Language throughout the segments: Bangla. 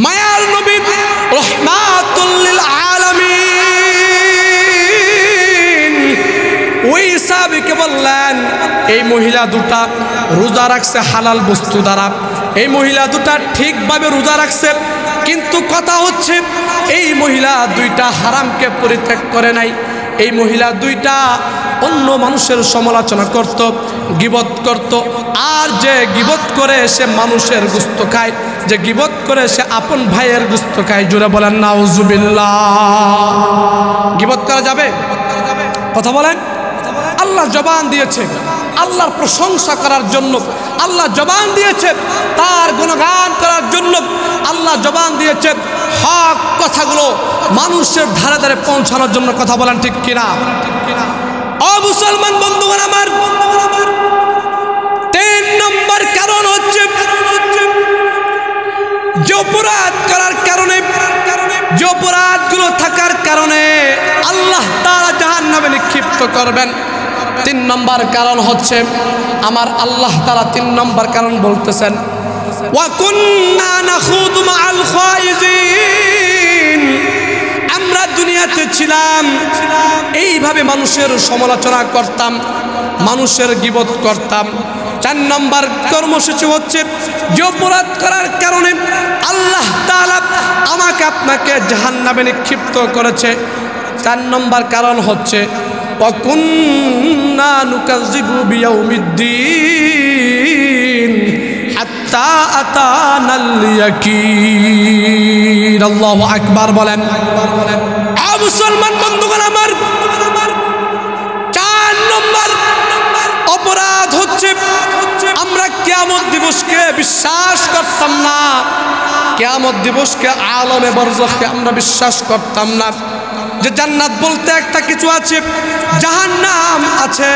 মায়ার নবী রাহমাতুল লিল আলামিন ওই সাহাবীকে বললেন, এই মহিলা দুটা রোজা রাখছে হালাল বস্তু দ্বারা, এই মহিলা দুটা ঠিকভাবে রোজা রাখছে, কিন্তু কথা হচ্ছে এই মহিলা দুইটা হারামকে পরিত্যাগ করে নাই। এই মহিলা দুইটা অন্য মানুষের সমালোচনা করত, গীবত করত, আর যে গীবত করে সে মানুষের গোশত খায়, যে গীবত করে সে আপন ভাইয়ের গোশত খায়। জোরে বলেন নাউজুবিল্লাহ। গীবত করা যাবে? কথা বলেন। আল্লাহ জবান দিয়েছে আল্লাহর প্রশংসা করার জন্য, আল্লাহ জবান দিয়েছে তার গুণগান করার জন্য, আল্লাহ জবান দিয়েছে হক কথাগুলো মানুষের ধারে ধারে পৌঁছানোর জন্য। কথা বলেন ঠিক কিনা? ও মুসলমান বন্ধুগণ আমার, 3 নম্বর কারণ হচ্ছে যে অপরাধ করার কারণে, যে অপরাধগুলো থাকার কারণে আল্লাহ তাআলা জাহান্নামে নিক্ষিপ্ত করবেন। 3 নম্বর কারণ হচ্ছে আমার আল্লাহ তাআলা 3 নম্বর কারণ বলতেছেন, ওয়া কুন্না নাখুদু মাআল খায়িজিন। আমরা দুনিয়াতে ছিলাম এইভাবে মানুষের সমালোচনা করতাম, মানুষের গীবত করতাম। 4 নম্বর কর্মসূচি হচ্ছে যে অপরাধ করার কারণে আল্লাহ তাআলা আমাকে আপনাকে জাহান্নামে নিক্ষিপ্ত করেছে। 4 নম্বর কারণ হচ্ছে ওয়া কুন্না নুকাযযিবু বিয়াউমিদ্দিন হাত্তা আতানাল ইয়াকিন। আল্লাহু আকবার বলেন। মুসলমান বন্ধুগণ আমার, 4 নম্বর অপরাধ হচ্ছে আমরা কিয়ামত দিবসকে বিশ্বাস করতাম না, কিয়ামত দিবসকে আলমে বরজখকে আমরা বিশ্বাস করতাম না। যে জান্নাত বলতে একটা কিছু আছে, জাহান্নাম আছে,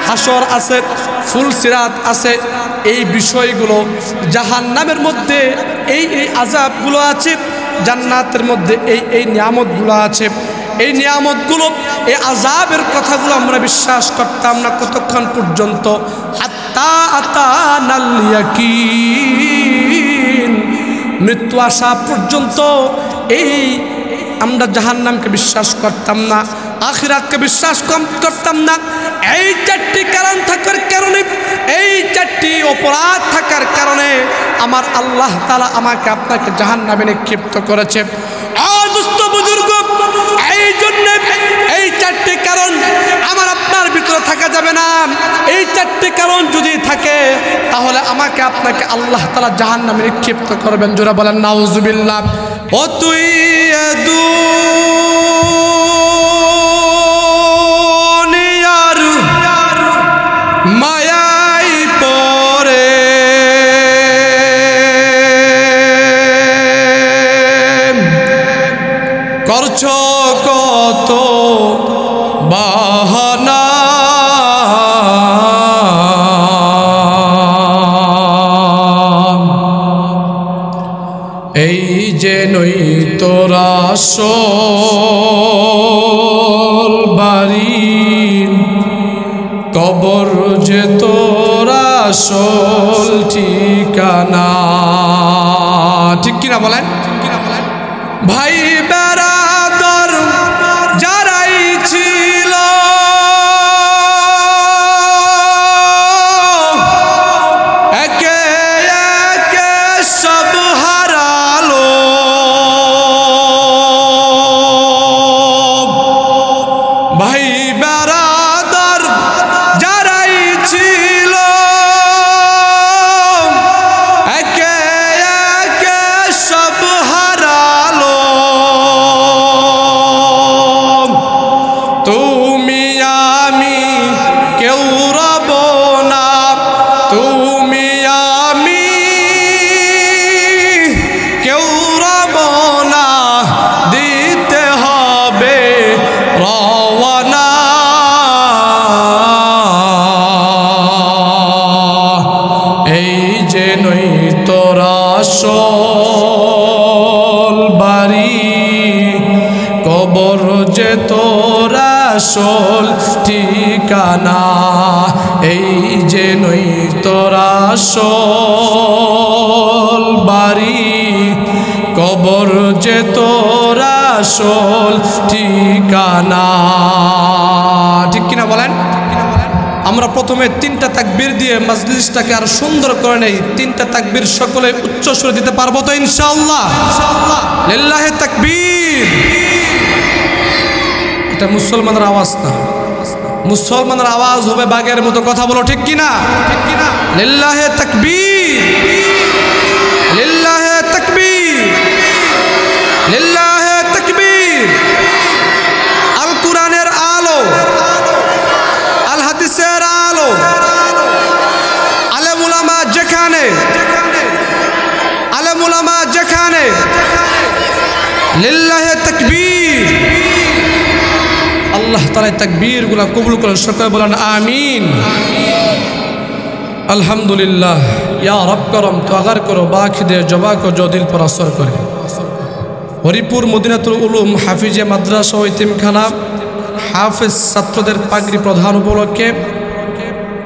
হাসর আছে, ফুলসিরাত আছে, এই বিষয়গুলো জাহান্নামের মধ্যে এই আযাবগুলো আছে, জান্নাতের মধ্যে এই নিয়ামতগুলো আছে। এই নিয়ামতগুলো, এই আযাবের কথাগুলো আমরা বিশ্বাস করতাম না কতক্ষণ পর্যন্ত? হাত্তা আতানাল ইয়াকিন, মৃত্যু আসা পর্যন্ত এই আমরা জাহান্নামকে বিশ্বাস করতাম না, আখিরাতকে বিশ্বাস করতাম না। এই 4টি কারণ থাকার কারণে, এই 4টি অপরাধ থাকার কারণে আমার আল্লাহ তাআলা আমাকে আপনাকে জাহান্নামে নিক্ষিপ্ত করেছে। দুস্থ বুজুর্গ, এই জন্য এই 4টি কারণ আমার আপনার ভিতরে থাকা যাবে না। এই 4টি কারণ যদি থাকে তাহলে আমাকে আপনাকে আল্লাহ তাআলা জাহান্নামে নিক্ষিপ্ত করবেন। জোরে বলেন নাউজুবিল্লাহ। ও তুই দুনিয়ার মায়াই পড়ে করছো কত বাহানা, এই যে নই তোরা আসল বাড়ি, কবর যে তোরা আসল ঠিকানা। ঠিক কিনা বলেন? ভাই বেরাদর যারাই ছিল একে একে সব হারালো, ভাই বেরাদর যারাই ছিল একে একে সব হারালো। তুমি আমি কেউ রব না, তুমি আমি কেউ রব না, দিতে হবে রওয়ানা। এই যে নই তোরা আসল বাড়ি, কবর যে তোরা আসল ঠিকানা। এই যে নই তোরা আসল বাড়ি, কবর যে তোর আসল ঠিকানা। ঠিক কিনা বলেন? আমরা প্রথমে 3টা তাকবীর দিয়ে মাজলিসটাকে আরো সুন্দর করে নেই। 3টা তাকবীর সকলে উচ্চ সুরে দিতে পারবো তো ইনশাআল্লাহ? লিল্লাহি তাকবীর। এটা মুসলমানের আওয়াজ না, মুসলমানের আওয়াজ হবে বাঘের মতো। কথা বলো ঠিক কিনা? লিল্লাহি তাকবীর, লিল্লাহি তাকবীর, লিল্লাহি তাকবীর। আল কুরআনের আলো, আল হাদিসের আলো, আলেম উলামা যেখানে, আলেম উলামা যেখানে, লিল্লাহি তাকবীর। আল্লাহ তাআলা তাকবীর গুলা কবুল করেন। সকলে বলেন আমিন। अल्हम्दुलिल्लाह। या रब करम तो अगर करो बाखिदे जबा को जो दिल पर असर करे। হরিপুর মদিনাতুল উলুম হাফিজে মাদ্রাসা ও ইতিমখানা হাফেজ ছাত্রদের পাগড়ি প্রধান উপলক্ষে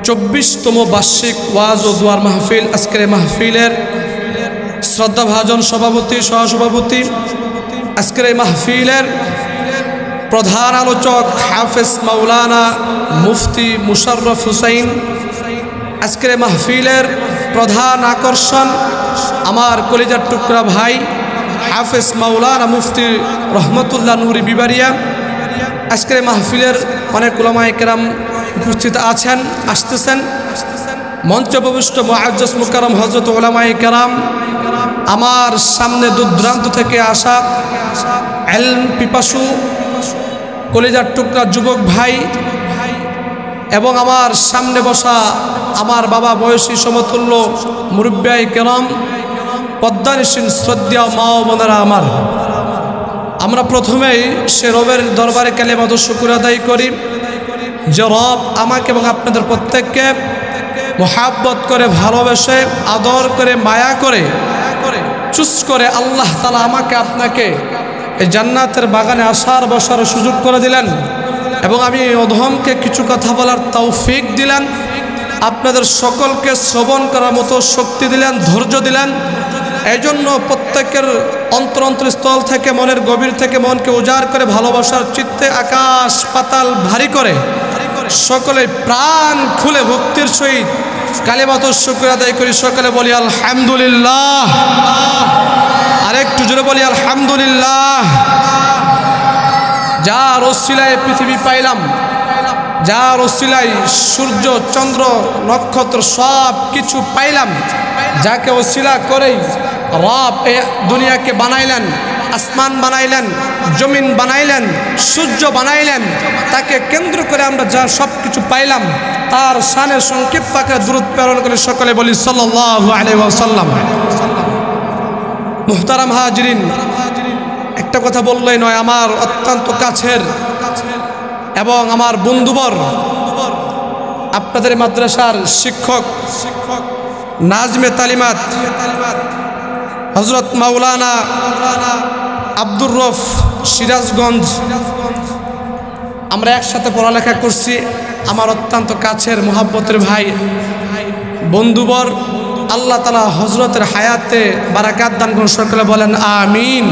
24তম বার্ষিক ওয়াজ ও দোয়ার মাহফিল। আজকের মাহফিলের শ্রদ্ধাভাজন সভাপতি, সহসভাপতি, আজকের এই মাহফিলের প্রধান আলোচক হাফেজ মাওলানা মুফতি মুশাররফ হুসাইন। আজকের মাহফিলের প্রধান আকর্ষণ আমার কলিজার টুকরা ভাই হাফেজ মাওলানা মুফতি রহমতুল্লাহ নুরি বিবারিয়া। আজকের মাহফিলের অনেক উলামায়ে কেরাম উপস্থিত আছেন, আসতেছেন। মঞ্চ উপবিষ্ট মুআজ্জাজ মুকাররম হযরত উলামায়ে কেরাম, আমার সামনে দূরদূরান্ত থেকে আসা ইলম পিপাসু কলিজার টুকরা যুবক ভাই এবং আমার সামনে বসা আমার বাবা বয়সী সমতুল্য মুরব্বিয়ায়ে কেরাম, পদ্মানিসীন শ্রদ্ধেয় মা ও বোনেরা আমার, আমরা প্রথমেই সে রবের দরবারে কালিমাত ও শুকর আদায় করি যে রব আমাকে এবং আপনাদের প্রত্যেককে মোহাব্বত করে, ভালোবেসে, আদর করে, মায়া করে, চুজ করে আল্লাহ তাআলা আমাকে আপনাকে এই জান্নাতের বাগানে আসার বসার সুযোগ করে দিলেন এবং আমি অধমকে কিছু কথা বলার তৌফিক দিলেন। আপনাদের সকলকে শ্রবণ করার মতো শক্তি দিলেন, ধৈর্য দিলেন। এই জন্য প্রত্যেকের অন্তরস্থল থেকে, মনের গভীর থেকে মনকে উজাড় করে ভালোবাসার চিত্তে আকাশ পাতাল ভারী করে সকলে প্রাণ খুলে ভক্তির সহিত কালিমাত ও শুকর আদায় করি। সকলে বলি আলহামদুলিল্লাহ। আরেকটু জোরে বলি আলহামদুলিল্লাহ। যার ওসিলায় পৃথিবী পাইলাম, যার ওসিলায় সূর্য চন্দ্র নক্ষত্র সব কিছু পাইলাম, যাকে ওসিলা করেই রব এ দুনিয়াকে বানাইলেন, আসমান বানাইলেন, জমিন বানাইলেন, সূর্য বানাইলেন, তাকে কেন্দ্র করে আমরা যা সব কিছু পাইলাম, তার শানে সংক্ষিপ্ত আকারে দুরূদ প্রেরণ করে সকলে বলি সাল্লাল্লাহু আলাইহি ওয়াসাল্লাম। মুহতারাম হাজিরিন, একটা কথা বললেই নয়, আমার অত্যন্ত কাছের এবং আমার বন্ধুবর, আপনাদের মাদ্রাসার শিক্ষক নাজমে তালিমাত হযরত মাওলানা আব্দুর রফ, সিরাজগঞ্জ। আমরা একসাথে পড়ালেখা করছি। আমার অত্যন্ত কাছের মোহাব্বতের ভাই, বন্ধুবর। আল্লাহ তাআলা হযরতের হায়াতে বারাকাত দান করুন। সকলে বলেন আমিন।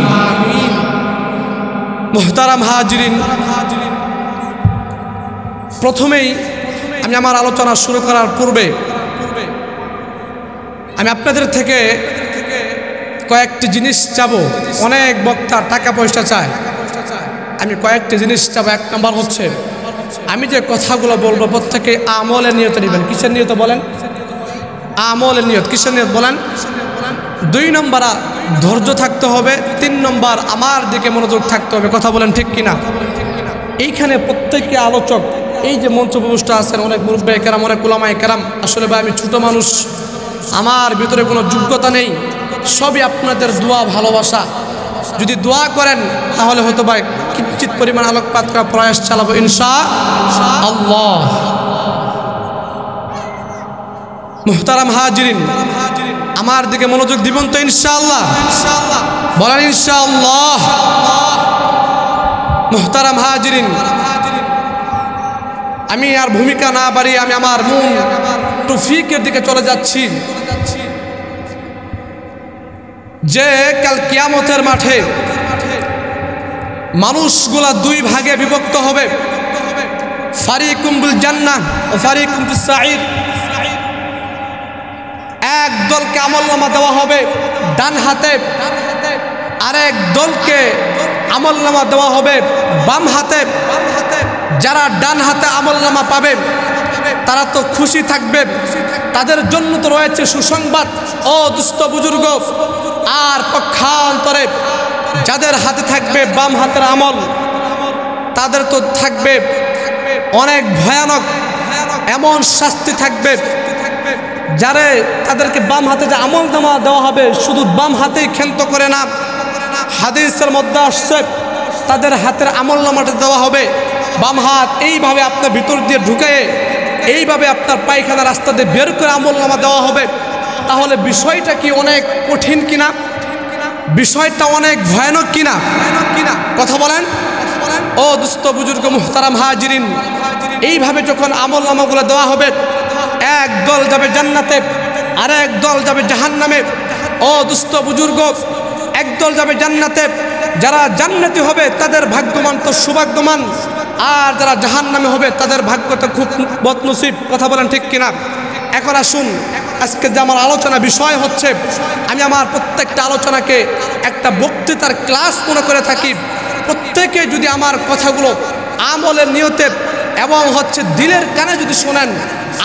মুহতারাম হাজিরিন, প্রথমেই আমি আমার আলোচনা শুরু করার পূর্বে আমি আপনাদের থেকে কয়েকটি জিনিস চাবো। অনেক বক্তা টাকা পয়সা চায়, আমি কয়েকটি জিনিস চাবো। এক নম্বর হচ্ছে, আমি যে কথাগুলো বলবো প্রত্যেকে আমলের নিয়ত নেবেন। কিসের নিয়ত বলেন? আমলের নিয়ত। কিসের নিয়ত বলেন? 2 নম্বর ধৈর্য থাকতে হবে। 3 নম্বর আমার দিকে মনোযোগ থাকতে হবে। কথা বলেন ঠিক কিনা? এইখানে প্রত্যেককে আলোচক, এই যে মঞ্চ উপবিষ্ট আছেন, অনেক মুরব্বিয়ে কেরাম, অনেক উলামায়ে কেরাম। আসলে ভাই আমি ছোট মানুষ, আমার ভিতরে কোনো যোগ্যতা নেই। সবই আপনাদের দোয়া, ভালোবাসা। যদি দোয়া করেন তাহলে হয়তো ভাই কিঞ্চিত পরিমাণ আলোকপাত করার প্রয়াস চালাবো ইনশাআল্লাহ। মুহতারাম হাজিরিন, আমার দিকে মনোযোগ দিবেন তো ইনশাআল্লাহ? বলেন ইনশাআল্লাহ। মুহতারাম হাজিরিন, আমি আর ভূমিকা না বাড়িয়ে আমি আমার মূল টপিকের দিকে চলে যাচ্ছি। যে কাল কিয়ামতের মাঠে মানুষগুলা দুই ভাগে বিভক্ত হবে, ফারিকুম বিল জান্নাহ ও ফারিকুম ফিস সাঈর। এক দলকে আমলনামা দেওয়া হবে ডান হাতে, আরেক দলকে আমলনামা দেওয়া হবে বাম হাতে। যারা ডান হাতে আমলনামা পাবে তারা তো খুশি থাকবে, তাদের জন্য তো রয়েছে সুসংবাদ ও দুস্থ বুজুর্গ। আর পক্ষান্তরে যাদের হাতে থাকবে বাম হাতের আমল, তাদের তো থাকবে অনেক ভয়ানক এমন শাস্তি থাকবে। যারে তাদেরকে বাম হাতে যে আমলনামা দেওয়া হবে শুধু বাম হাতেই ক্ষান্ত করে না, হাদিসের মধ্যে আসছে তাদের হাতের আমলনামাটা দেওয়া হবে বাম হাত। এইভাবে আপনার ভিতর দিয়ে ঢুকে এইভাবে আপনার পায়খানা রাস্তা দিয়ে বের করে আমলনামা দেওয়া হবে। তাহলে বিষয়টা কি অনেক কঠিন কিনা, বিষয়টা অনেক ভয়ানক কিনা, কথা বলেন ও দুস্থ বুজুর্গ মুহতারাম হাজিরিন। এইভাবে যখন আমলনামাগুলো দেওয়া হবে, এক দল যাবে জান্নাতে আর এক দল যাবে জাহান্নামে। ও দুস্থ বুজুর্গ, একদল যাবে জান্নাতে, যারা জান্নাতি হবে তাদের ভাগ্যবান তো সৌভাগ্যবান, আর যারা জাহান্নামে হবে তাদের ভাগ্যটা খুব বদনসিব, কথা বলেন ঠিক কিনা। এখন আসুন, আজকে যে আমার আলোচনা বিষয় হচ্ছে, আমি আমার প্রত্যেকটা আলোচনাকে একটা বক্তৃতার ক্লাস মনে করে থাকি। প্রত্যেকে যদি আমার কথাগুলো আমলের নিয়তে এবং দিলের কানে যদি শোনেন,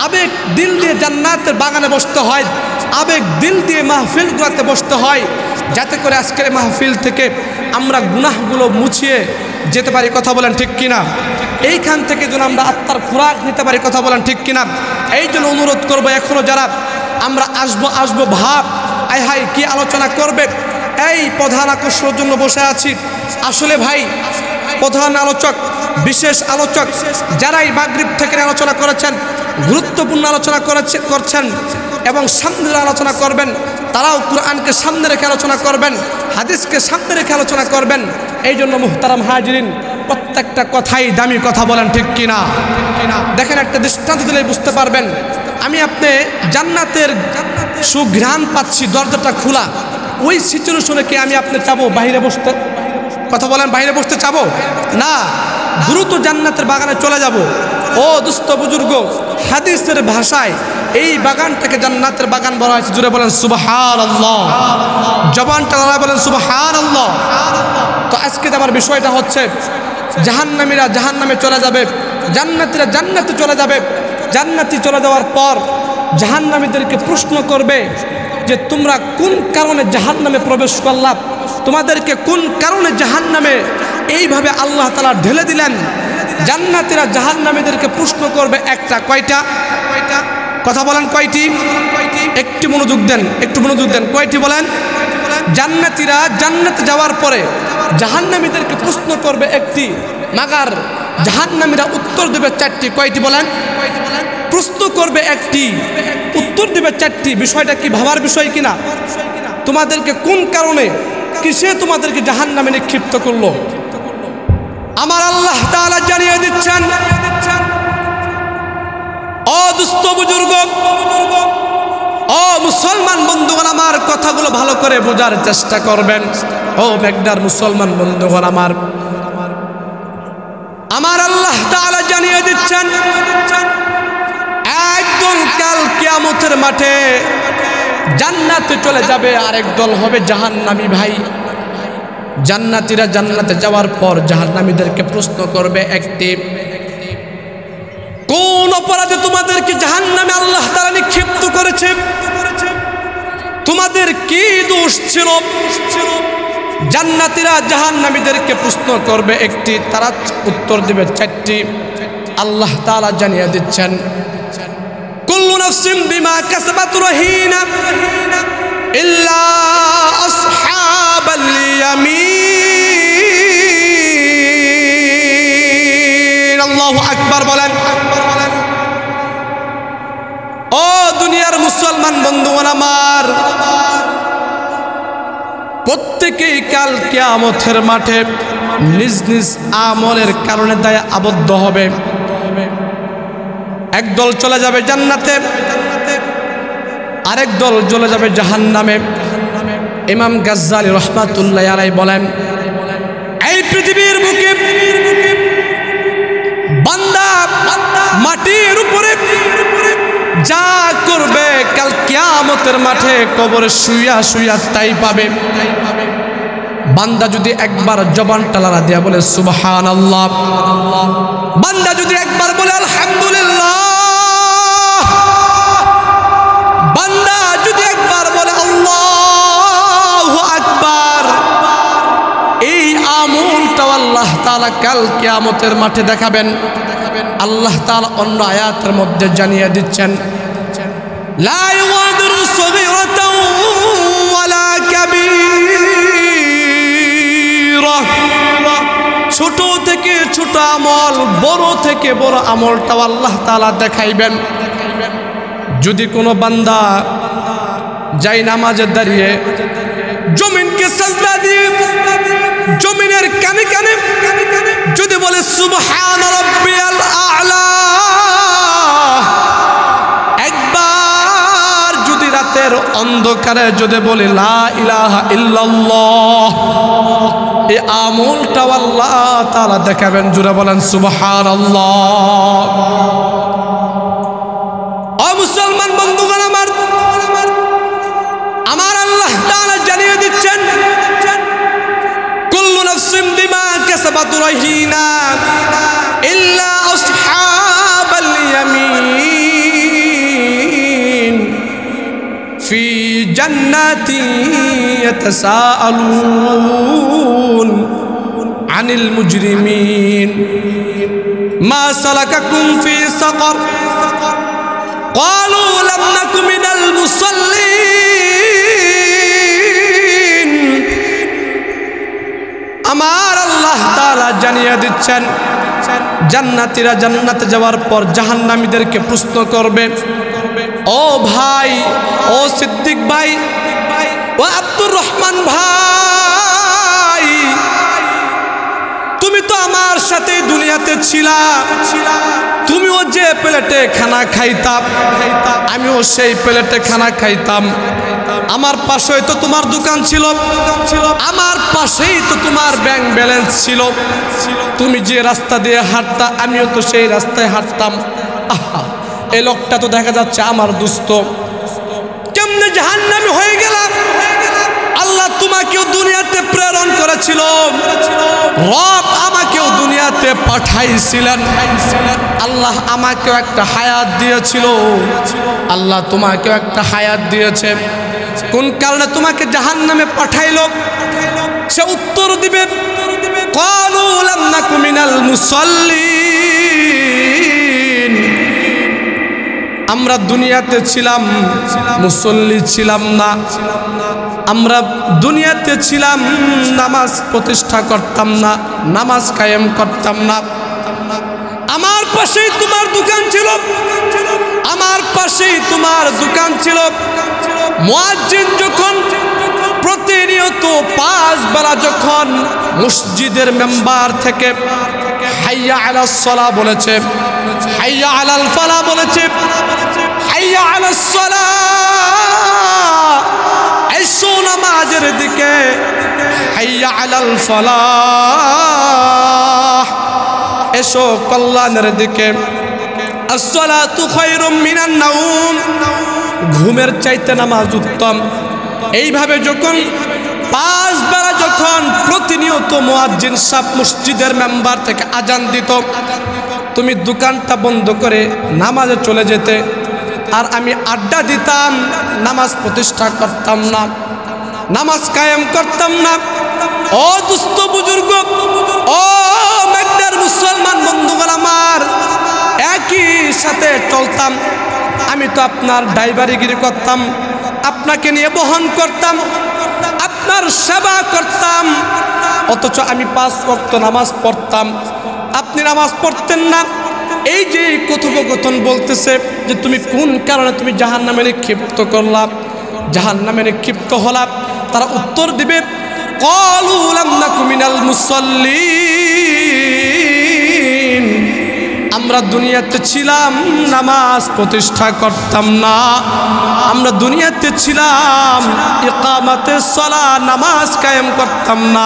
আবেগ দিল দিয়ে জান্নাতের বাগানে বসতে হয়, আবেগ দিল দিয়ে মাহফিলগুলোতে বসতে হয়, যাতে করে আজকের মাহফিল থেকে আমরা গুনাহগুলো মুছিয়ে যেতে পারি, কথা বলেন ঠিক কিনা। এইখান থেকে যেন আমরা আত্মার খোরাক নিতে পারি, কথা বলেন ঠিক কিনা। এই জন্য অনুরোধ করবো, এখনও যারা আমরা আসবো ভাব আয় হাই কি আলোচনা করবে, এই প্রধান আকর্ষণের জন্য বসে আছি। আসলে ভাই, প্রধান আলোচক, বিশেষ আলোচক যারাই মাগরিব থেকে আলোচনা করেছেন, গুরুত্বপূর্ণ আলোচনা করছেন এবং সামনে আলোচনা করবেন, তারাও কোরআনকে সামনে রেখে আলোচনা করবেন, হাদিসকে সামনে রেখে আলোচনা করবেন। এই জন্য মুহতারাম হাজিরিন, প্রত্যেকটা কথাই দামি, কথা বলেন ঠিক কিনা। দেখেন, একটা দৃষ্টান্ত দিলে বুঝতে পারবেন। আমি আপনি জান্নাতের সুঘ্রাণ পাচ্ছি, দরজাটা খোলা, ওই সিচুয়েশনে কি আমি আপনি চাবো বাইরে বসতে, কথা বলেন, বাইরে বসতে চাবো না, দ্রুত জান্নাতের বাগানে চলে যাব। ও দুস্থ বুজুর্গ, হাদিসের ভাষায় এই বাগানটাকে জান্নাতের বাগান বলা হয়েছে। জুড়ে বলেন সুবহানাল্লাহ, জবানটা লড়াই বলেন সুবহানাল্লাহ। তো আজকে আমার বিষয়টা হচ্ছে, জাহান্নামীরা জাহান্নামে চলে যাবে, জান্নাতীরা জান্নাতে চলে যাবে। জান্নাতি চলে যাওয়ার পর জাহান্নামীদেরকে প্রশ্ন করবে যে তোমরা কোন কারণে জাহান্নামে প্রবেশ করলা, তোমাদেরকে কোন কারণে জাহান্নামে এইভাবে আল্লাহ তাআলা ঢেলে দিলেন। জান্নাতীরা জাহান্নামীদেরকে প্রশ্ন করবে একটা, কয়টা কথা বলেন, কয়টি? একটু মনোযোগ দেন, একটু মনোযোগ দেন, কয়টি বলেন? জান্নাতীরা জান্নাতে যাওয়ার পরে জাহান্নামীদেরকে প্রশ্ন করবে একটি, মাগার জাহান্নামীরা উত্তর দেবে চারটি। কয়টি বলেন? প্রশ্ন করবে একটি, উত্তর দেবে চারটি। বিষয়টা কি ভাবার বিষয় কিনা? তোমাদেরকে কোন কারণে, কিসে তোমাদেরকে জাহান্নামে নিক্ষিপ্ত করলো? আমার আল্লাহ তাআলা জানিয়ে দিচ্ছেন। ও দুস্থ বুজুর্গ, ও মুসলমান বন্ধুগণ, আমার কথাগুলো ভালো করে বোঝার চেষ্টা করবেন। ও মেঘনার মুসলমান বন্ধুগণ, আমার আল্লাহ তাআলা জানিয়ে দিচ্ছেন, একদল কাল কিয়ামতের মাঠে জান্নাতে চলে যাবে, আরেক দল হবে জাহান্নামী। ভাই, জান্নাতীরা জান্নাতে যাওয়ার পর জাহান্নামীদেরকে প্রশ্ন করবে একটি, কোন অপরাধে তোমাদেরকে জাহান্নামে আল্লাহ তাআলা নিক্ষিপ্ত করেছে? তোমাদের কি দোষ ছিল? জান্নাতীরা জাহান্নামীদেরকে প্রশ্ন করবে একটি, তারা উত্তর দেবে চারটি। আল্লাহ তাআলা জানিয়ে দিচ্ছেন, কুল্লু নাফসিন বিমা কাসাবাত রহিনা ইল্লা আসহাবাল ইয়ামিন। আল্লাহু আকবার বলেন। ও দুনিয়ার মুসলমান বন্ধুগণ আমার, প্রত্যেকেই কাল কিয়ামতের মাঠে নিজ নিজ আমলের কারণে দায়ে আবদ্ধ হবে। একদল চলে যাবে জান্নাতে, আরেক দল চলে যাবে জাহান্নামে। ইমাম গাজ্জালী রাহমাতুল্লাহি আলাইহি বলেন, এই পৃথিবীর বুকে বান্দা মাটির উপরে যা করবে কাল কিয়ামতের মাঠে কবরে শুইয়া শুইয়া তাই পাবে। বান্দা যদি একবার জবানটা লড়া দিয়া বলে সুবহানাল্লাহ, বান্দা যদি একবার বলে আলহামদুলিল্লাহ, বান্দা যদি একবার বলে আল্লাহু আকবার, এই আমলটা আল্লাহ তাআলা কাল কিয়ামতের মাঠে দেখাবেন। আল্লাহ তাআলা অন্য আয়াতের মধ্যে জানিয়ে দিচ্ছেন, লা ইউগাদিরু সগীরাতাও ওয়ালা কাবীরা, ছোট থেকে ছোট আমল, বড় থেকে বড় আমলটাও আল্লাহ তাআলা দেখাইবেন। যদি কোনো বান্দা যাই নামাজে দাঁড়িয়ে জমিনকে সাজদা দিয়ে জমিনের কানে কানে যদি বলে সুবহান রাব্বিয়াল আ'লা, একবার যদি রাতের অন্ধকারে যদি বলে লা ইলাহা ইল্লাল্লাহ, এই আমলটা আল্লাহ তাআলা দেখাবেন। জুড়ে বলেন সুবহানাল্লাহ। ও মুসলমান বন্ধুগণ আমার, আমার আল্লাহ তাআলা জানিয়ে দিচ্ছেন, কুল্লু নাফসিন বিমা কাসাবাত রাহিনা ইল্লা আসহাবাল ইয়ামিন ফি জান্নাতিন ইয়াতাসাআলুন আনিল মুজরিমিন মা সালাকাকুম ফি সাকার ক্বালু লাম নাকু মিনাল মুসাল্লিন। আমার আল্লাহ তাআলা জানিয়ে দিচ্ছেন, জান্নাতীরা জান্নাতে যাওয়ার পর জাহান্নামীদেরকে প্রশ্ন করবে, ও ভাই, ও সিদ্দিক ভাই, ও আব্দুর রহমান ভাই, তুমি তো আমার সাথে দুনিয়াতে ছিলা, তুমিও যে প্লেটে খানা খাইতাম আমিও সেই প্লেটে খানা খাইতাম, আমার পাশেই তো তোমার দোকান ছিল, আমার পাশেই তো তোমার ব্যাংক ব্যালেন্স ছিল, তুমি যে রাস্তা দিয়ে হাঁটতা আমিও তো সেই রাস্তায় হাঁটতাম। আহা, এই লোকটা তো দেখা যাচ্ছে আমার দোস্ত, কেমনে জাহান্নামী হয়ে গেলাম? আল্লাহ তোমাকেও দুনিয়াতে প্রেরণ করেছিল, রব আমাকেও দুনিয়াতে পাঠাইছিলেন, আল্লাহ আমাকেও একটা হায়াত দিয়েছিল, আল্লাহ তোমাকেও একটা হায়াত দিয়েছে, কোন কারণে তোমাকে জাহান্নামে পাঠাইলো? সে উত্তর দিবে, ক্বালু লাম নাকু মিনাল মুসাল্লিন, আমরা দুনিয়াতে ছিলাম মুসল্লি ছিলাম না, আমরা দুনিয়াতে ছিলাম নামাজ প্রতিষ্ঠা করতাম না, নামাজ কায়েম করতাম না। আমার পাশেই তোমার দোকান ছিল, আমার পাশেই তোমার দোকান ছিল, মুয়াজ্জিন যখন প্রতিনিয়ত 5 বেলা যখন মসজিদের মেম্বার থেকে হাইয়া আলাস সালাহ বলেছে, হাইয়া আলাল ফালাহ বলেছে, হাইয়া আলাস সালাহ, এসো নামাজের দিকে, হাইয়া আলাল ফালাহ, এসো কল্যাণের দিকে, আসসালাতু খায়রুম মিনান নাওম, ঘুমের চাইতে নামাজ উত্তম। এইভাবে যখন 5 বেলা যখন প্রতিনিয়ত মুয়াজ্জিন সাহেব মসজিদের মেম্বার থেকে আজান দিত, তুমি দোকানটা বন্ধ করে নামাজে চলে যেতে, আর আমি আড্ডা দিতাম, নামাজ প্রতিষ্ঠা করতাম না, নামাজ কায়েম করতাম না। ও দুস্থ বুজুর্গ, ও মেঘনার মুসলমান বন্ধুগণ আমার, একই সাথে চলতাম, আমি তো আপনার ড্রাইভারিগিরি করতাম, আপনাকে নিয়ে বহন করতাম, আপনার সেবা করতাম, অথচ আমি 5 ওয়াক্ত নামাজ পড়তাম, আপনি নামাজ পড়তেন না। এই যে কথোপকথন বলতেছে যে তুমি কোন কারণে তুমি জাহান্নামে নিক্ষিপ্ত করলাম, জাহান্নামে নিক্ষিপ্ত হলাম, তারা উত্তর দিবে, ক্বালু লাম নাকু মিনাল মুসাল্লিন, আমরা দুনিয়াতে ছিলাম নামাজ প্রতিষ্ঠা করতাম না, আমরা দুনিয়াতে ছিলাম ইকামাতে সালাহ নামাজ কায়েম করতাম না,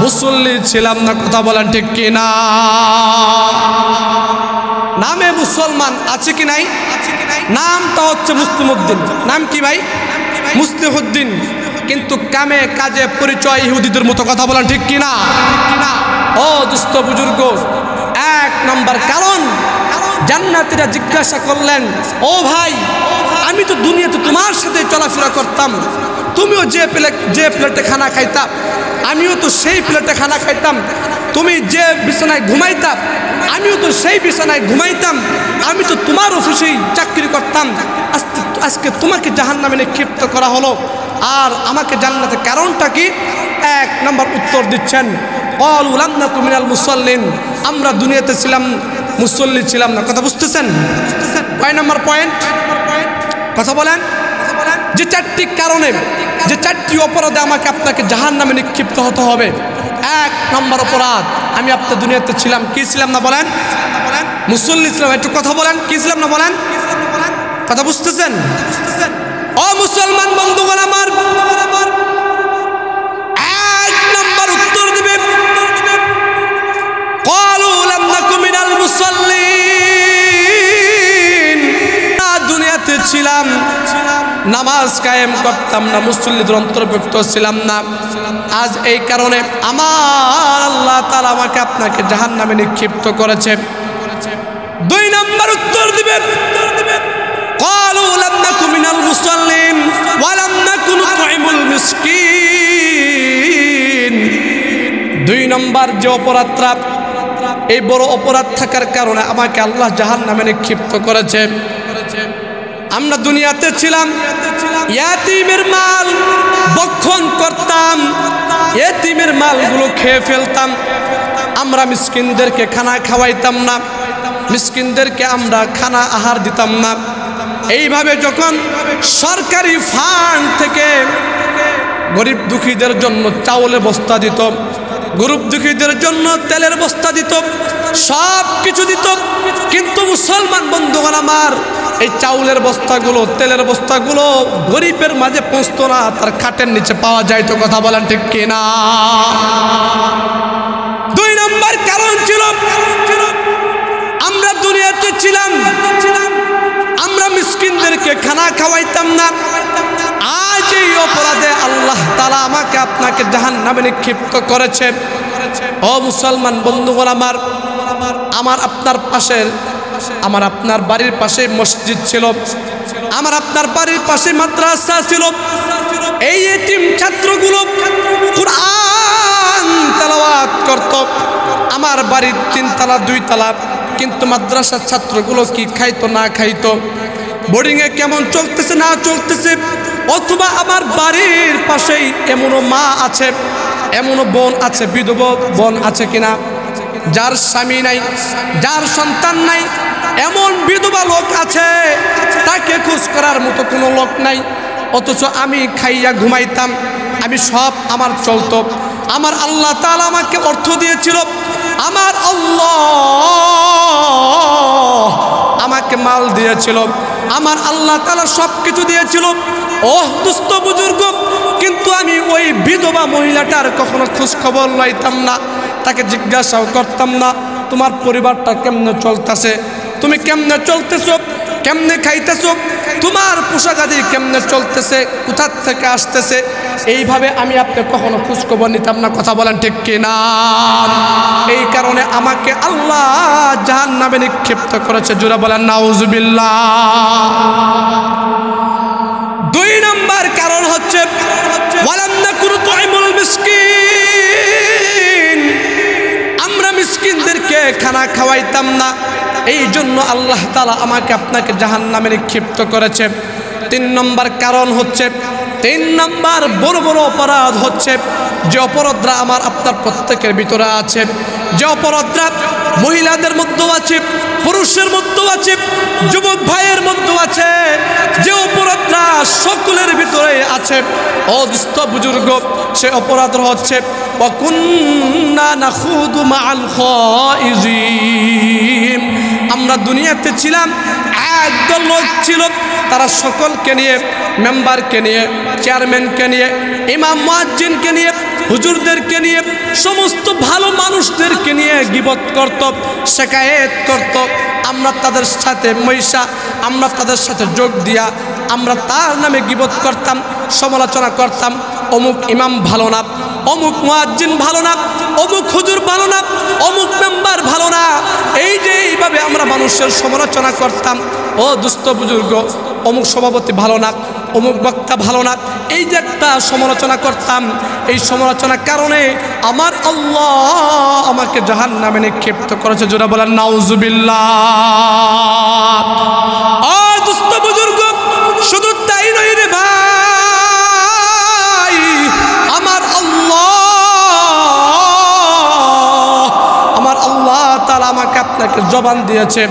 মুসল্লি ছিলাম না। কথা বলেন ঠিক কি না? নামে মুসলমান আছে কি নাই? নামটা হচ্ছে মুসলিমউদ্দিন। নাম কি ভাই? মুসলিহউদ্দিন। কিন্তু কামে কাজে পরিচয় ইহুদিদের মতো। কথা বলেন ঠিক কি না? ও দুস্থ বুজুর্গ, এক নম্বর কারণ জান্নাতীরা জিজ্ঞাসা করলেন, ও ভাই, আমি তো দুনিয়াতে তোমার সাথে চলাফেরা করতাম, তুমিও যে প্লেটে খানা খাইতাম আমিও তো সেই প্লেটে খানা খাইতাম, তুমি যে বিছানায় ঘুমাইতাম আমিও তো সেই বিছানায় ঘুমাইতাম, আমি তো তোমার অফিসেই চাকরি করতাম, আজকে তোমাকে জাহান্নামে নিক্ষিপ্ত করা হলো আর আমাকে জান্নাতে কারণটা কি? এক নম্বর উত্তর দিচ্ছেন, ক্বালু লাম নাকু মিনাল মুসাল্লিন, আমরা দুনিয়াতে ছিলাম মুসল্লি ছিলাম না। কথা বুঝতেছেন? কয় নম্বর পয়েন্ট? কথা বলেন। যে চারটি কারণে, যে চারটি অপরাধে আমাকে আপনাকে জাহান্নামে নিক্ষিপ্ত হতে হবে। এক নম্বর অপরাধ, আমি আপনার দুনিয়াতে ছিলাম, কি ছিলাম না বলেন? মুসল্লি ছিলাম। একটু কথা বলেন, কি ছিলাম না বলেন? কথা বুঝতেছেন? ও মুসলমান বন্ধুগণ আমার, এক নম্বর উত্তর দিবে, ক্বালু লাম নাকু মিনাল মুসাল্লিন, দুনিয়াতে ছিলাম নামাজ কায়েম করতাম না, মুসল্লিদের অন্তর্ভুক্ত ছিলাম না, আজ এই কারণে আমার আল্লাহ তাআলা আমাকে আপনাকে জাহান্নামে নিক্ষিপ্ত করেছে। দুই নম্বর উত্তর দিবে, ক্বালু লাম নাকু মিনাল মুসাল্লিন ওয়া লাম নাকু নুতঈমুল মিসকিন। দুই নম্বর যে অপরাধটা, এই বড় অপরাধ থাকার কারণে আমাকে আল্লাহ জাহান্নামে নিক্ষিপ্ত করেছে। আমরা দুনিয়াতে ছিলাম ইয়াতীমের মাল ভক্ষণ করতাম, ইয়াতীমের মালগুলো খেয়ে ফেলতাম, আমরা মিসকিনদেরকে খানা খাওয়াইতাম না, মিসকিনদেরকে আমরা খানা আহার দিতাম না। এইভাবে যখন সরকারি ফান্ড থেকে গরিব দুঃখীদের জন্য চাউলের বস্তা দিত, গরিব দুঃখীদের জন্য তেলের বস্তা দিত, সব কিছু দিত, কিন্তু মুসলমান বন্ধুগণ আমার, এই চাউলের বস্তাগুলো, তেলের বস্তাগুলো গরিবের মাঝে পৌঁছতো না, তার খাটের নিচে পাওয়া যায়। তো কথা বলেন ঠিক কিনা? দুই নম্বর কারণ ছিল, আমরা দুনিয়াতে ছিলাম, আমরা মিসকিনদেরকে খানা খাওয়াইতাম না। আজ এই অপরাধে আল্লাহ তাআলা আমাকে আপনাকে জাহান্নামে নিক্ষিপ্ত করেছে। ও মুসলমান বন্ধুগণ আমার, আমার আপনার পাশের, আমার আপনার বাড়ির পাশে মসজিদ ছিল, আমার আপনার বাড়ির পাশে মাদ্রাসা ছিল, এই এতিম ছাত্রগুলো কুরআন তেলাওয়াত করত। আমার বাড়ির 3 তলা 2 তলা, কিন্তু মাদ্রাসার ছাত্রগুলো কি খাইতো না খাইতো, বোর্ডিংয়ে কেমন চলতেছে না চলতেছে, অথবা আমার বাড়ির পাশেই এমনও মা আছে, এমনও বোন আছে, বিধবা বোন আছে কিনা, যার স্বামী নাই, যার সন্তান নাই, এমন বিধবা লোক আছে, তাকে খোঁজ করার মতো কোনো লোক নাই, অথচ আমি খাইয়া ঘুমাইতাম, আমি সব আমার চলতো। আমার আল্লাহ তাআলা আমাকে অর্থ দিয়েছিল, আমার আল্লাহ আমাকে মাল দিয়েছিল, আমার আল্লাহ তাআলা সব কিছু দিয়েছিল। ওহ দুস্থ বুজুর্গ, কিন্তু আমি ওই বিধবা মহিলাটার কখনো খোঁজ খবর লইতাম না, তাকে জিজ্ঞাসাও করতাম না, তোমার পরিবারটা কেমনে চলতেছে, তুমি কেমনে চলতেছো, কেমনে খাইতেছো, তোমার পোশাক আদি কেমনে চলতেছে, কোথা থেকে আসতেছে, এইভাবে আমি আপনি কখনো খোঁজ খবর নিতাম না। কথা বলেন ঠিক কিনা? এই কারণে আমাকে আল্লাহ জাহান্নামে নিক্ষিপ্ত করেছে। জোরে বলেন নাউজুবিল্লাহ। দুই নম্বর কারণ হচ্ছে ওয়ালাম নাকু নুতঈমুল মিসকিন, আমরা মিসকিনদেরকে খানা খাওয়াইতাম না, এই জন্য আল্লাহ তাআলা আমাকে আপনাকে জাহান্নামে নিক্ষিপ্ত করেছে। 3 নম্বর কারণ হচ্ছে, 3 নম্বর বড় বড় অপরাধ হচ্ছে, যে অপরাধরা আমার আপনার প্রত্যেকের ভিতরে আছে, যে অপরাধরা মহিলাদের মধ্যেও আছে, পুরুষের মধ্যেও আছে, যুবক ভাইয়ের মধ্যেও আছে, যে অপরাধরা সকলের ভিতরে আছে। ও দুস্থ বুজুর্গ, সে অপরাধ হচ্ছে ওয়াকুন্না নাখুদু মাআল খাইজিন, আমরা দুনিয়াতে ছিলাম, একদল লোক ছিল, তারা সকলকে নিয়ে, মেম্বারকে নিয়ে, চেয়ারম্যানকে নিয়ে, ইমাম মুয়াজ্জিনকে নিয়ে, হুজুরদেরকে নিয়ে, সমস্ত ভালো মানুষদেরকে নিয়ে গীবত করত, শিকায়েত করত। আমরা তাদের সাথে মৈশা, আমরা তাদের সাথে যোগ দিয়া আমরা তার নামে গীবত করতাম, সমালোচনা করতাম। অমুক ইমাম ভালো না, অমুক মুয়াজ্জিন ভালো না, অমুক হুজুর ভালো না, অমুক মেম্বার ভালো না। এই যে এইভাবে আমরা মানুষের সমালোচনা করতাম। ও দুস্থ বুজুর্গ, অমুক সভাপতি ভালো না, অমুক বক্তা ভালো না, এই যে একটা সমালোচনা করতাম। এই সমালোচনার কারণে আমার আল্লাহ আমাকে জাহান্নামে নিক্ষিপ্ত করেছে। জোরে বলেন নাউজুবিল্লাহ। ও দুস্থ বুজুর্গ, শুধু তাই নয় রে ভাই, আমার আল্লাহ তাআলা আমাকে আপনাকে জবান দিয়েছে।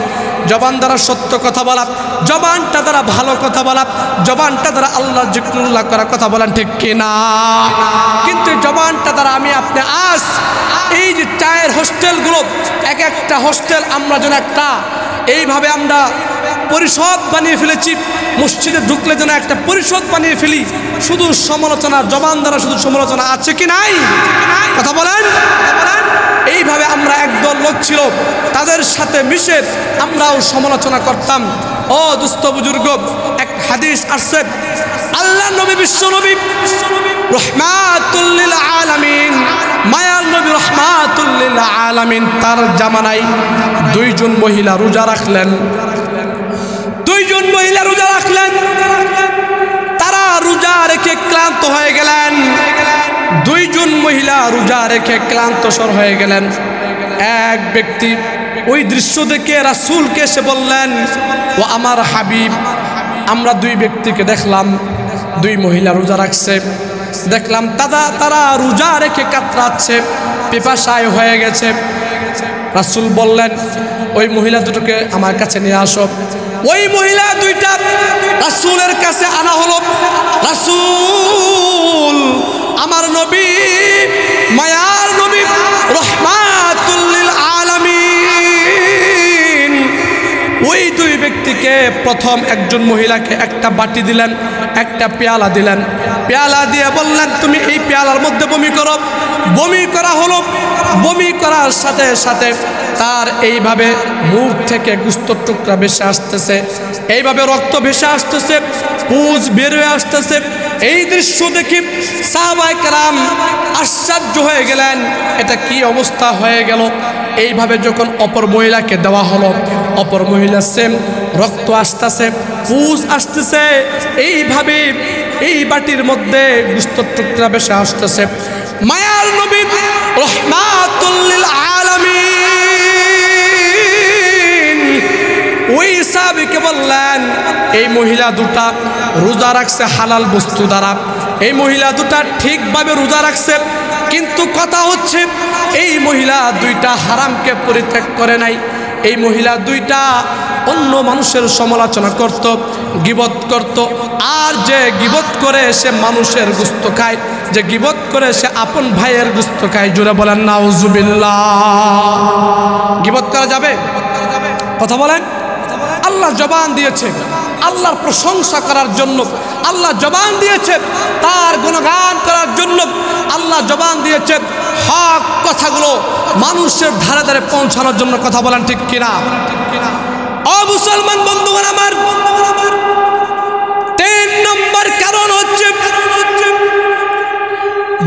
জবান দ্বারা সত্য কথা বলা, জবানটা দ্বারা ভালো কথা বলা, জবানটা দ্বারা আল্লাহ জিকরুল্লাহ করা, কথা বলেন ঠিক কিনা? কিন্তু জবানটা দ্বারা আমি আপনি আজ এই যে চায়ের হোস্টেলগুলো, এক একটা হোস্টেল আমরা যেন একটা এইভাবে আমরা পরিষদ বানিয়ে ফেলেছি। মসজিদে ঢুকলে যেন একটা পরিষদ বানিয়ে ফেলি। শুধু সমালোচনা, জবান দ্বারা শুধু সমালোচনা আছে কি নাই? কথা বলেন। এইভাবে আমরা একদল লোক ছিল, তাদের সাথে মিশে আমরাও সমালোচনা করতাম। ও দুস্থ বুজুর্গ, এক হাদিস আসছে, আল্লাহ নবী, বিশ্ব নবী রহমাতুল লিল আলামিন, মায়ার নবী রহমাতুল লিল আলামিন, তার জামানায় দুইজন মহিলা রোজা রাখলেন। দুইজন মহিলা রোজা রাখলেন। তারা রোজা রেখে ক্লান্ত হয়ে গেলেন। দুইজন মহিলা রোজা রেখে ক্লান্তসর হয়ে গেলেন। এক ব্যক্তি ওই দৃশ্য দেখে রাসূলকে এসে বললেন, ও আমার হাবিব, আমরা দুই ব্যক্তিকে দেখলাম, দুই মহিলা রোজা রাখছে, দেখলাম তারা রোজা রেখে কাতরাচ্ছে, পিপাসায় হয়ে গেছে। রাসূল বললেন, ওই মহিলা দুটোকে আমার কাছে নিয়ে আসো। ওই মহিলা দুইটা রাসূলের কাছে আনা হলো। রাসূল, আমার নবী, মায়ার নবী রহমাতুল লিল আলামিন, ওই দুই ব্যক্তিকে প্রথম একজন মহিলাকে একটা বাটি দিলেন, একটা পেয়ালা দিলেন। পেয়ালা দিয়ে বললেন, তুমি এই পেয়ালার মধ্যে বমি করো। বমি করা হলো। বমি করার সাথে সাথে তার এইভাবে মুখ থেকে গোশতের টুকরা ভেসে আসতেছে, এইভাবে রক্ত ভেসে আসতেছে, পুঁজ বের হয়ে আসতেছে। এই দৃশ্য দেখে সাহাবায়ে কেরাম আশ্চর্য হয়ে গেলেন, এটা কি অবস্থা হয়ে গেল। এইভাবে যখন অপর মহিলাকে দেওয়া হলো, অপর মহিলা সেম রক্ত আসতেছে, পুঁজ আসতেছে, এইভাবে এই বাটির মধ্যে গোশতের টুকরা ভেসে আসতেছে। মায়ার নবী রহমাতুল লিল আলামিন ওই সাহাবীকে বললেন, এই মহিলা দুটা রোজা রাখছে হালাল বস্তু দ্বারা, এই মহিলা দুটা ঠিকভাবে রোজা রাখছে, কিন্তু কথা হচ্ছে এই মহিলা দুইটা হারামকে পরিত্যাগ করে নাই। এই মহিলা দুইটা অন্য মানুষের সমালোচনা করত, গীবত করত। আর যে গীবত করে সে মানুষের গোশত খায়, যে গীবত করে সে আপন ভাইয়ের গোশত খায়। জোরে বলেন নাউজুবিল্লাহ। গীবত করা যাবে? কথা বলেন। আল্লাহ জবান দিয়েছে আল্লাহর প্রশংসা করার জন্য, আল্লাহ জবান দিয়েছে তার গুণগান করার জন্য, আল্লাহ জবান দিয়েছে হক কথাগুলো মানুষের ধারে ধারে পৌঁছানোর জন্য। কথা বলেন ঠিক কিনা? ও মুসলমান বন্ধুগণ আমার, 3 নম্বর কারণ হচ্ছে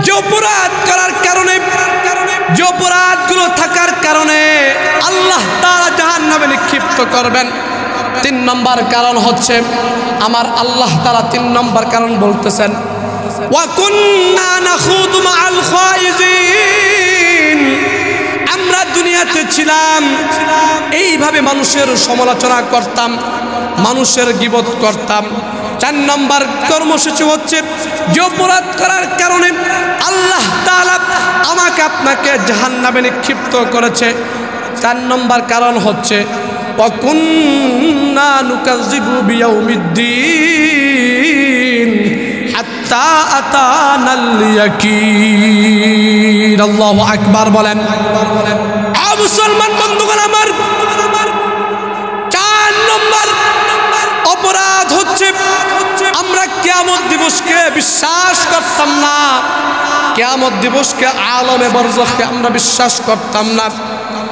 যে অপরাধ করার কারণে, যে অপরাধগুলো থাকার কারণে আল্লাহ তাআলা জাহান্নামে নিক্ষিপ্ত করবেন। 3 নম্বর কারণ হচ্ছে আমার আল্লাহ তাআলা 3 নম্বর কারণ বলতেছেন, ওয়া কুন্না নাখুদু মাআল খায়িজিন, আমরা দুনিয়াতে ছিলাম এইভাবে মানুষের সমালোচনা করতাম, মানুষের গীবত করতাম। 4 নম্বর কর্মসূচি হচ্ছে যে অপরাধ করার কারণে আল্লাহ তাআলা আমাকে আপনাকে জাহান্নামে নিক্ষিপ্ত করেছে। 4 নম্বর কারণ হচ্ছে ওয়া কুন্না নুকাযযিবু বিয়াউমিদ্দিন হাত্তা আতানাল ইয়াকিন। আল্লাহু আকবার বলেন। মুসলমান বন্ধুগণ আমার, অপরাধ হচ্ছে আমরা কিয়ামত দিবসকে বিশ্বাস করতাম না, কিয়ামত দিবসকে আলমে বরজখকে আমরা বিশ্বাস করতাম না,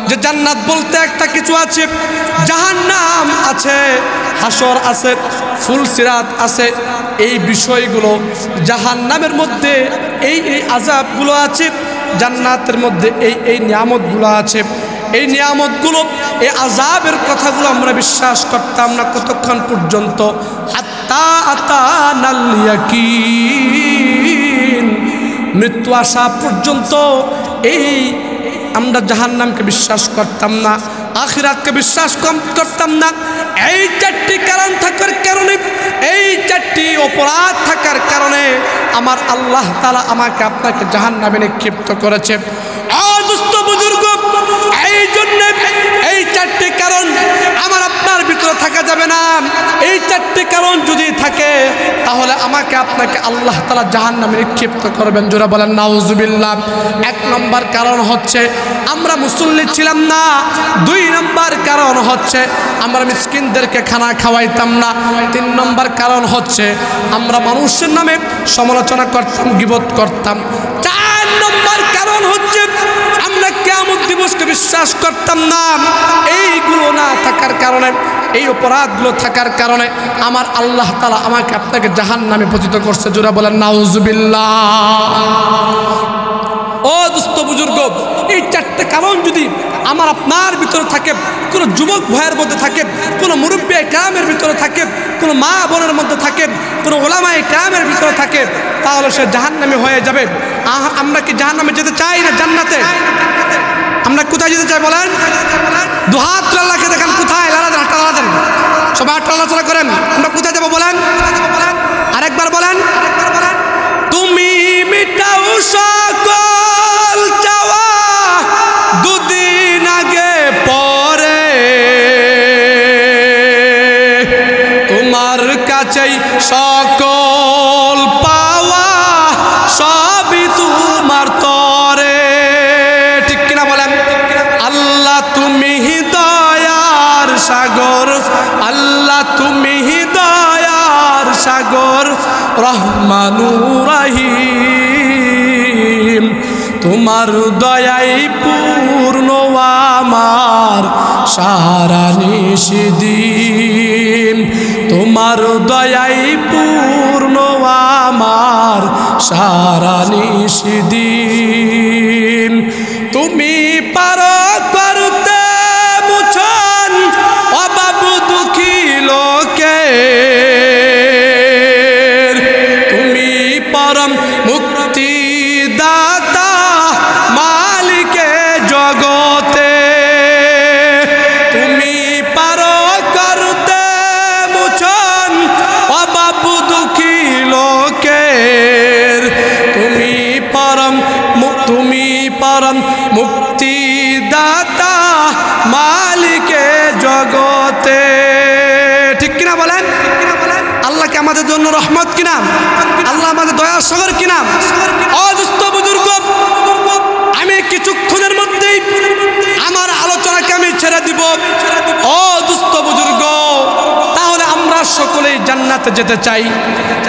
যে জান্নাত বলতে একটা কিছু আছে, জাহান্নাম আছে, হাসর আছে, ফুলসিরাত আছে। এই বিষয়গুলো জাহান্নামের মধ্যে এই আযাবগুলো আছে, জান্নাতের মধ্যে এই নিয়ামতগুলো আছে। এই নিয়ামতগুলো, এই আযাবের কথাগুলো আমরা বিশ্বাস করতাম না কতক্ষণ পর্যন্ত, হাত্তা আতানাল ইয়াকিন, মৃত্যু আসা পর্যন্ত এই আমরা জাহান্নামকে বিশ্বাস করতাম না, আখিরাতকে বিশ্বাস করতাম না। এই চারটি কারণ থাকার কারণে, এই চারটি অপরাধ থাকার কারণে আমার আল্লাহ তাআলা আমাকে আপনাকে জাহান্নামে নিক্ষিপ্ত করেছে। দুস্থ বুজুর্গ, এই জন্য এই চারটি কারণ আমার আপনার ভিতরে থাকা যাবে না। এই চারটি কারণ যদি থাকে তাহলে আমাকে আপনাকে আল্লাহ তাআলা জাহান্নামে নিক্ষিপ্ত করবেন। জোরে বলেন নাউজুবিল্লাহ। এক নম্বর কারণ হচ্ছে আমরা মুসল্লি ছিলাম না। দুই নম্বর কারণ হচ্ছে আমরা মিসকিনদেরকে খানা খাওয়াইতাম না। তিন নম্বর কারণ হচ্ছে আমরা মানুষের নামে সমালোচনা করতাম, গীবত করতাম। চার নম্বর কারণ হচ্ছে আমরা কিয়ামত দিবসকে বিশ্বাস করতাম না। এইগুলো না থাকার কারণে, এই অপরাধগুলো থাকার কারণে আমার আল্লাহ তাআলা আমাকে আপনাকে জাহান্নামে পতিত করছে। জোরে বলেন নাউজুবিল্লাহ। ও দুস্থ বুজুর্গ, এই চারটে কারণ যদি আমার আপনার ভিতরে থাকে, কোনো যুবক ভাইয়ের মধ্যে থাকে, কোনো মুরব্বী কেরামের ভিতরে থাকে, কোনো মা বোনের মধ্যে থাকে, কোনো ওলামায়ে কেরামের ভিতরে থাকে, তাহলে সে জাহান্নামে হয়ে যাবে। আমরা কি জাহান্নামে যেতে চাই না জান্নাতে? আমরা কোথায় যেতে চাই বলেন? দুহাত আল্লাহকে দেখেন কোথায়, হাতটা লাড়া দেন, সবাই হাতটা লাড়াচাড়া করেন। আমরা কোথায় যাবো বলেন? আরেকবার বলেন। তুমি মিটাও সকল চাওয়া দুদিন আগে পরে, তোমার কাছেই সকল পাওয়া সবই তোমার তরে। ঠিক কিনা বলেন? আল্লাহ তুমি দয়ার সাগর, আল্লাহ তুমি দয়ার সাগর, রহমানুর রহিম, তোমার দয়াই পূর্ণ আমার সারা নিশিদিন, তোমার দয়াই পূর্ণ আমার সারা নিশিদিন। তুমি পারো করতে মুছন অভাব দুঃখী লোকে, তুমি পরম মুক্তি দাতা মালিকে জগতে, তুমি পারো করতে মুছন অভাব দুঃখী লোকের, তুমি পরম মুক্তি দাতা মালিকে জগতে। ঠিক কিনা বলেন? আল্লাহকে আমাদের জন্য রহমত কিনা? আল্লাহ আমাদের দয়ার সাগর কিনা? অদুস্থ বুজুর্গ, আমি কিছুক্ষণের মধ্যেই আমার আলোচনাকে আমি ছেড়ে দিব। অদুস্থ বুজুর্গ, তাহলে আমরা সকলেই জান্নাতে যেতে চাই।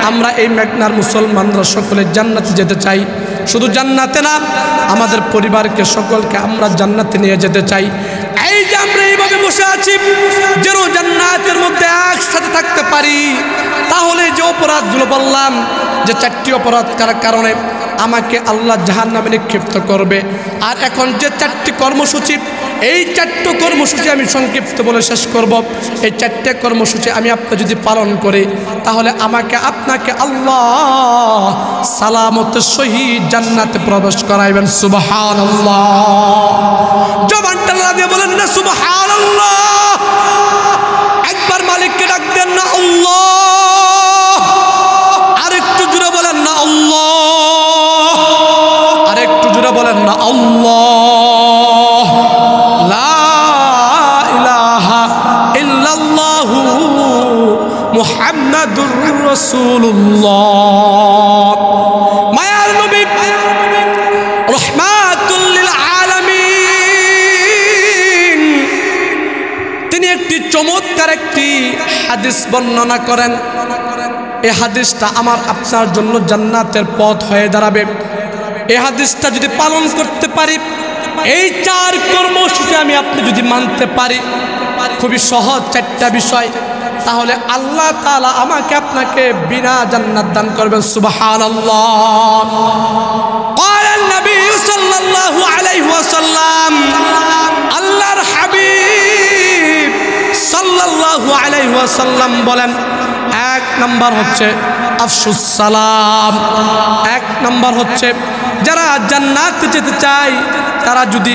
আমরা এই মেঘনার মুসলমানরা সকলে জান্নাতে যেতে চাই। শুধু জান্নাতে না, আমাদের পরিবারকে সকলকে আমরা জান্নাতে নিয়ে যেতে চাই। এই যে আমরা এইভাবে বসে আছি যেন জান্নাতের মধ্যে একসাথে থাকতে পারি। তাহলে যে অপরাধগুলো বললাম, যে চারটি অপরাধ করার কারণে আমাকে আল্লাহ জাহান্নামে নিক্ষিপ্ত করবে, আর এখন যে চারটি কর্মসূচি, এই চারটি কর্মসূচি আমি সংক্ষিপ্ত বলে শেষ করব। এই চারটে কর্মসূচি আমি আপনি যদি পালন করি, তাহলে আমাকে আপনাকে আল্লাহ সালামতের সহিত জান্নাতে প্রবেশ করাইবেন। সুবহানাল্লাহ। জবানটা দিয়ে বলেন না সুবহানাল্লাহ। একবার মালিককে ডাক দেন না আল্লাহ। আরেকটু জোরে বলেন না আল্লাহ। আরেকটু জোরে বলেন না আল্লাহ। লা ইলাহা ইল্লাল্লাহু মুহাম্মাদুর রাসূলুল্লাহ। মায়ার নবী রহমাতুল লিল আলামিন, তিনি একটি একটি চমৎকার একটি হাদিস বর্ণনা করেন। এই হাদিসটা আমার আপনার জন্য জান্নাতের পথ হয়ে দাঁড়াবে। এই হাদিসটা যদি পালন করতে পারি, এই 4 কর্মসূচি আমি আপনি যদি মানতে পারি, খুবই সহজ 4টা বিষয়, তাহলে আল্লাহ তাআলা আমাকে আপনাকে বিনা জান্নাত দান করবেন। সুবহানাল্লাহ। ক্বালা নবী সাল্লাল্লাহু আলাইহি ওয়াসাল্লাম, আল্লাহর হাবিব সাল্লাল্লাহু আলাইহি ওয়াসাল্লাম বলেন, 1 নম্বর হচ্ছে আফশুস সালাম। 1 নম্বর হচ্ছে যারা জান্নাতে যেতে চায় তারা যদি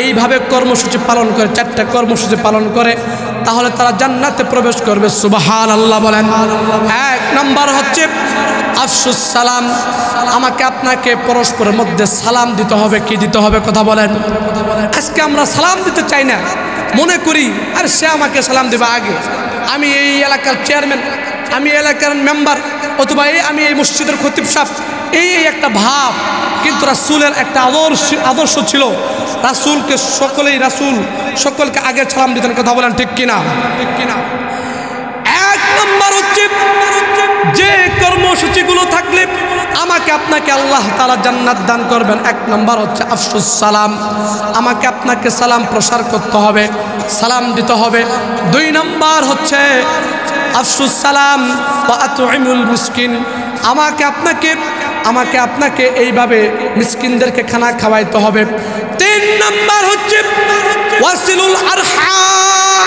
এইভাবে কর্মসূচি পালন করে, 4টা কর্মসূচি পালন করে, তাহলে তারা জান্নাতে প্রবেশ করবে। সুবহানাল্লাহ বলেন। 1 নম্বর হচ্ছে আফশুস সালাম। আমাকে আপনাকে পরস্পরের মধ্যে সালাম দিতে হবে। কি দিতে হবে? কথা বলেন। আজকে আমরা সালাম দিতে চাই না, মনে করি আর সে আমাকে সালাম দেবে আগে, আমি এই এলাকার চেয়ারম্যান, আমি এলাকার মেম্বার, অথবা আমি এই মসজিদের খতিব সাহেব, এই একটা ভাব। কিন্তু রাসূলের একটা আদর্শ ছিল, রাসূলকে সকলকে আগে সালাম দিতেন। কথা বলেন ঠিক কিনা? 1 নম্বর হচ্ছে যে কর্মসূচিগুলো থাকলে আমাকে আপনাকে আল্লাহ তাআলা জান্নাত দান করবেন, 1 নম্বর হচ্ছে আফশুস সালাম। আমাকে আপনাকে সালাম প্রসার করতে হবে, সালাম দিতে হবে। 2 নম্বর হচ্ছে আফশুস সালাম ওয়া আত'ইমুল মিসকিন। আমাকে আপনাকে এইভাবে মিসকিনদেরকে খানা খাওয়াইতে হবে। 3 নম্বর হচ্ছে ওয়াসিলুল আরহাম।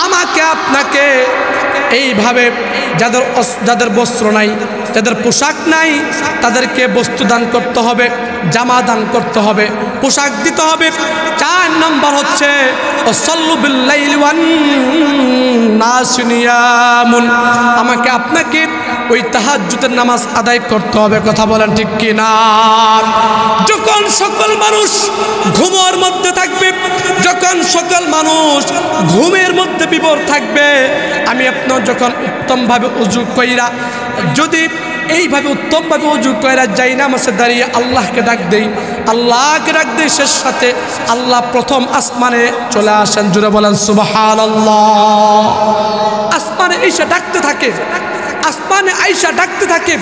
আমাকে আপনাকে এইভাবে যাদের বস্ত্র নাই, যাদের পোশাক নাই, তাদেরকে বস্তু দান করতে হবে, জামা দান করতে হবে, পোশাক দিতে হবে। 4 নম্বর হচ্ছে ওয়াসাল্লু বিল্লাইলি ওয়ান নাস নিয়ামুন। আমাকে আপনাকে ওই তাহাজ্জুদের নামাজ আদায় করতে হবে। কথা বলেন ঠিক কি না? যখন সকল মানুষ ঘুমের মধ্যে থাকবে, যখন সকল মানুষ ঘুমের মধ্যে বিভোর থাকবে, আমি আপনার যখন উত্তমভাবে ওযু কইরা, যদি এইভাবে উত্তমভাবে ওযু কইরা যাই নামাজে দাঁড়িয়ে আল্লাহকে ডাক দেই, শেষ সাথে আল্লাহ প্রথম আসমানে চলে আসেন। জুড়ে বলেন সুবহানাল্লাহ। আসমানে এসে ডাকতে থাকে, আসমানে আইসা ডাকতে থাকে,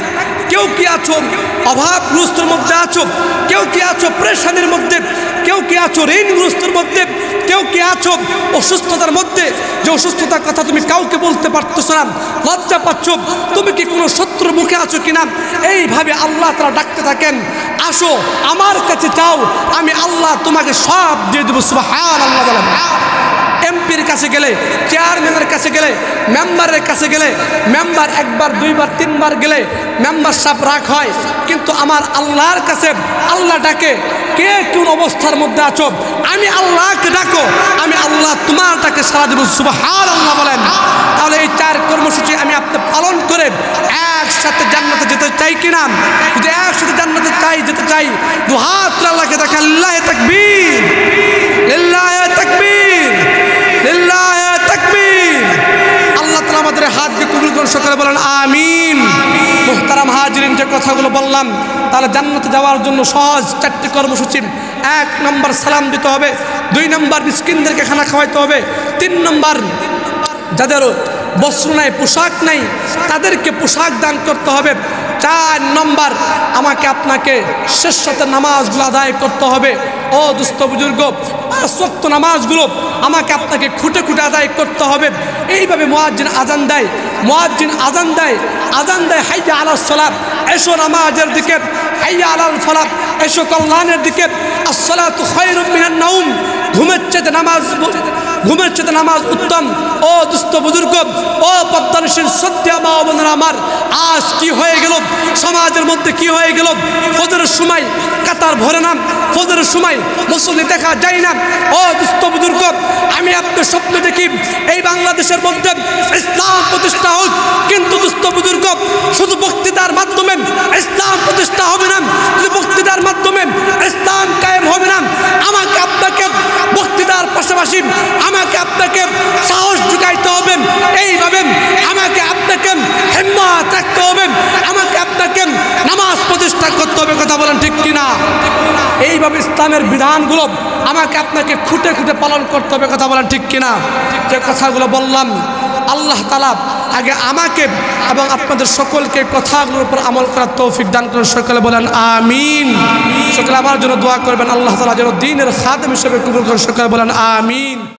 কেউ কি আছো অভাবগ্রস্তের মধ্যে আছো, কেউ কি আছো প্রেশানির মধ্যে, কেউ কি আছো ঋণগ্রস্তের মধ্যে, কেউ কি আছো অসুস্থতার মধ্যে, যে অসুস্থতার কথা তুমি কাউকে বলতে পারতেছো না, লজ্জা পাচ্ছ, তুমি কি কোনো শত্রুর মুখে আছো কিনা, এইভাবে আল্লাহ তারা ডাকতে থাকেন, আসো আমার কাছে চাও, আমি আল্লাহ তোমাকে সব দিয়ে দেবো। সুবহানাল্লাহ বলেন। এমপির কাছে গেলে, চেয়ারম্যানের কাছে গেলে, মেম্বারের কাছে গেলে, মেম্বার 1 বার 2 বার 3 বার গেলে মেম্বার সাহেব রাগ হয়, কিন্তু আমার আল্লাহর কাছে আল্লাহ ডাকে, কে কোন অবস্থার মধ্যে আছো, আমি আল্লাহকে ডাকো, আমি আল্লাহ তোমারটাকে সারা দেব। সুবহানাল্লাহ বলেন। তাহলে এই 4 কর্মসূচি আমি আপনি পালন করে একসাথে জান্নাতে যেতে চাই কিনা? যদি একসাথে জান্নাতে যেতে চাই, 2 হাত আল্লাহকে দেখা, লিল্লাহি তাকবীর, লিল্লাহি তাকবীর, লিল্লাহি তাকবীর। আল্লাহ তাআলা আমাদের হাত দিয়ে কবুল করুন, সকলে বলেন আমিন। মুহতারাম হাজিরিন, যে কথাগুলো বললাম, তাহলে জান্নাতে যাওয়ার জন্য সহজ 4টি কর্মসূচি। 1 নম্বর সালাম দিতে হবে, 2 নম্বর মিসকিনদেরকে খানা খাওয়াইতে হবে, 3 নম্বর যাদের বস্ত্র নাই, পোশাক নাই, তাদেরকে পোশাক দান করতে হবে, 4 নম্বর আমাকে আপনাকে শেষ সাথে নামাজগুলো আদায় করতে হবে। ও দুস্থ বুজুর্গ, 5 ওয়াক্ত নামাজগুলো আমাকে আপনাকে খুঁটে খুঁটে আদায় করতে হবে। এইভাবে মুয়াজ্জিন আজান দেয়, আজান দেয় হাইয়া আলাস সালাত, এসো নামাজের দিকে, হাইয়া আলাল ফালাহ, এসো কল্যাণের দিকে, আসসালাতু খায়রুম মিনান নাওম, ঘুমের চেয়ে নামাজ উত্তম। ও দুস্থ বুজুর্গ, ও পদ্মানশীল সত্যা মা বোনেরা আমার, আজ কি হয়ে গেল সমাজের মধ্যে, কি হয়ে গেল, ফজরের সময় কাতার ভরে না, ফজরের সময় মুসল্লি দেখা যায় না। ও দুস্থ বুজুর্গ, আমি আপনার স্বপ্ন দেখি এই বাংলাদেশের মধ্যে ইসলাম প্রতিষ্ঠা হোক, কিন্তু দুস্থ বুজুর্গ, শুধু বক্তৃতার মাধ্যমে ইসলাম প্রতিষ্ঠা হবে না, শুধু বক্তৃতার মাধ্যমে ইসলাম কায়েম হবে না। আমাকে আপনাকে বক্তৃতার পাশাপাশি আমাকে আপনাকে সাহস জুগাইতে হবে, এইভাবে আমাকে আপনাকে হিম্মত রাখতে হবে, আমাকে আপনাকে নামাজ প্রতিষ্ঠা করতে হবে। কথা বলেন ঠিক কিনা? এই এইভাবে ইসলামের বিধানগুলো আমাকে আপনাকে খুঁটে খুঁটে পালন করতে হবে। কথা বলেন ঠিক কিনা? যে কথাগুলো বললাম, আল্লাহ তাআলা আগে আমাকে এবং আপনাদের সকলকে কথাগুলোর উপর আমল করার তৌফিক দান করেন। সকলে বলেন আমিন। সকলে আমার জন্য দোয়া করবেন, আল্লাহ তাআলা যেন দ্বীনের খাদেম হিসেবে কবুল করেন। সকলে বলেন আমিন।